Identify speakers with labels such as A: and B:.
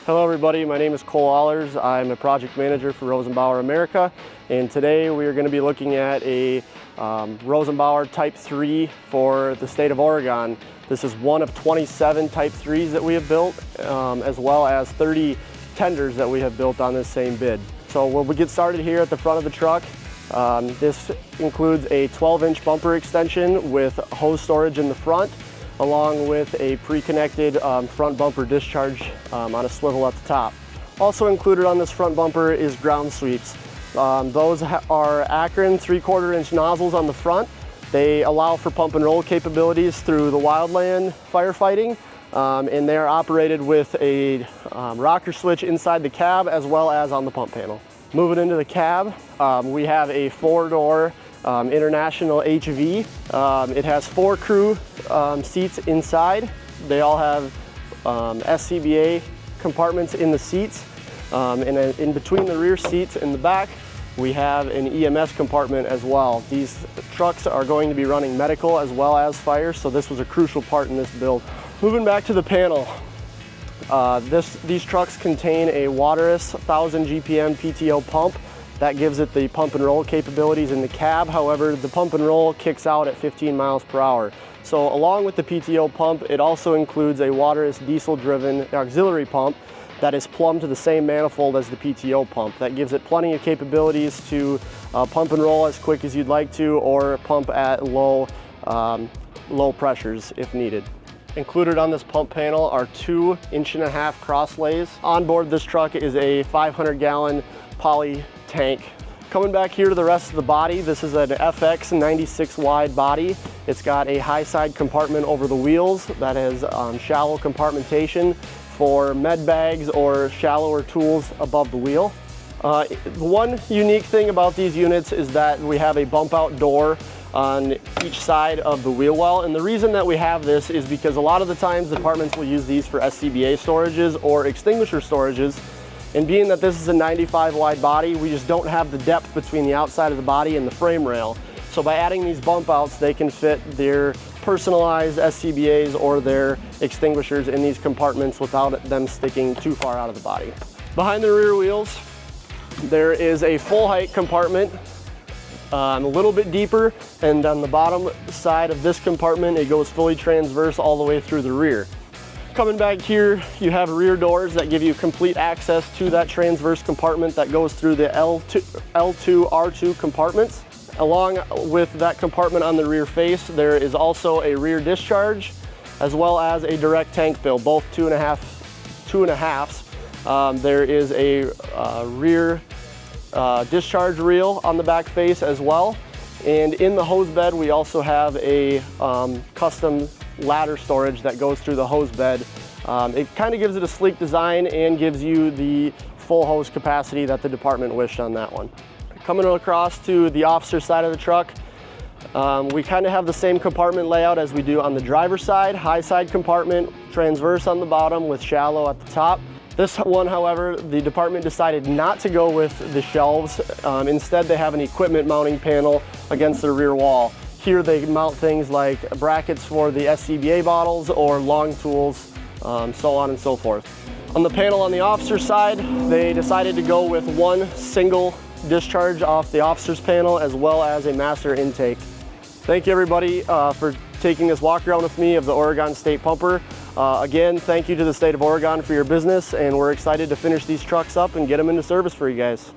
A: Hello everybody, my name is Cole Allers. I'm a project manager for Rosenbauer America, and today we are going to be looking at a Rosenbauer Type 3 for the state of Oregon. This is one of 27 Type 3s that we have built, as well as 30 tenders that we have built on this same bid. So we'll get started here at the front of the truck. This includes a 12-inch bumper extension with hose storage in the front, along with a pre-connected front bumper discharge on a swivel at the top. Also included on this front bumper is ground sweeps. Those are Akron 3/4 inch nozzles on the front. They allow for pump and roll capabilities through the wildland firefighting, and they are operated with a rocker switch inside the cab as well as on the pump panel. Moving into the cab, we have a 4-door International HV. It has 4 crew seats inside. They all have SCBA compartments in the seats. And in between the rear seats in the back, we have an EMS compartment as well. These trucks are going to be running medical as well as fire, so this was a crucial part in this build. Moving back to the panel, these trucks contain a Waterous 1000 GPM PTO pump. That gives it the pump and roll capabilities in the cab. However, the pump and roll kicks out at 15 miles per hour. So along with the PTO pump, it also includes a Waterous diesel-driven auxiliary pump that is plumbed to the same manifold as the PTO pump. That gives it plenty of capabilities to pump and roll as quick as you'd like to, or pump at low pressures if needed. Included on this pump panel are 2 1.5-inch cross lays. On board this truck is a 500-gallon poly tank. Coming back here to the rest of the body, this is an FX 96 wide body. It's got a high side compartment over the wheels that has shallow compartmentation for med bags or shallower tools above the wheel. One unique thing about these units is that we have a bump out door on each side of the wheel well, and the reason that we have this is because a lot of the times departments will use these for SCBA storages or extinguisher storages. And being that this is a 95 wide body, we just don't have the depth between the outside of the body and the frame rail. So by adding these bump outs, they can fit their personalized SCBAs or their extinguishers in these compartments without them sticking too far out of the body. Behind the rear wheels, there is a full height compartment, a little bit deeper, and on the bottom side of this compartment, it goes fully transverse all the way through the rear. Coming back here, you have rear doors that give you complete access to that transverse compartment that goes through the L2, R2 compartments. Along with that compartment on the rear face, there is also a rear discharge as well as a direct tank fill, both 2.5s. There is a rear discharge reel on the back face as well. And in the hose bed, we also have a custom ladder storage that goes through the hose bed. It kind of gives it a sleek design and gives you the full hose capacity that the department wished on that one. Coming across to the officer side of the truck, we kind of have the same compartment layout as we do on the driver's side. High side compartment, transverse on the bottom with shallow at the top. This one, however, the department decided not to go with the shelves. Instead, they have an equipment mounting panel against the rear wall. Here they mount things like brackets for the SCBA bottles or long tools, so on and so forth. On the panel on the officer's side, they decided to go with one single discharge off the officer's panel as well as a master intake. Thank you everybody for taking this walk around with me of the Oregon State Pumper. Again, thank you to the state of Oregon for your business, and we're excited to finish these trucks up and get them into service for you guys.